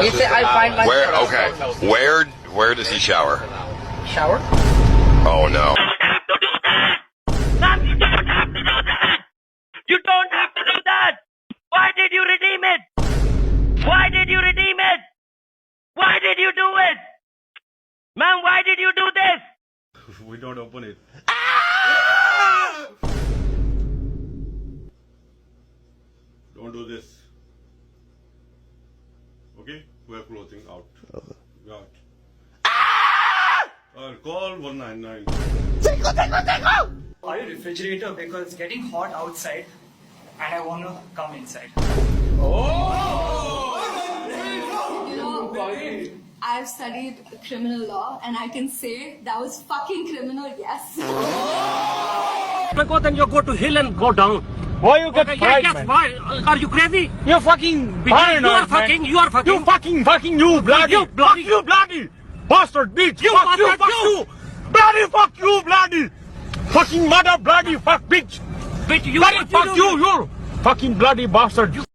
He said I find myself. Where? Okay. Where does he shower? Shower? Oh no. Ma'am, you don't have to do that! You don't have to do that! Why did you redeem it? Why did you redeem it? Why did you do it? Ma'am, why did you do this? We don't open it. Don't do this. Okay? We're closing out. Out. I'll call 199. Buy a refrigerator because it's getting hot outside and I want to come inside. You know, I've studied criminal law and I can say that was fucking criminal, yes. Go, then you go to hill and go down. Why you get Okay, fired, yes, man? why? Are you crazy? You're fucking paranoid, man. You are fucking. You fucking, you bloody. You bloody. Fuck you, bloody. Bastard, bitch. You fuck you, bastard, fuck you. you. Bloody, fuck you, bloody. Fucking mother, bloody, fuck, bitch. Bitch, you Bloody, what fuck do? you, you. Fucking bloody bastard.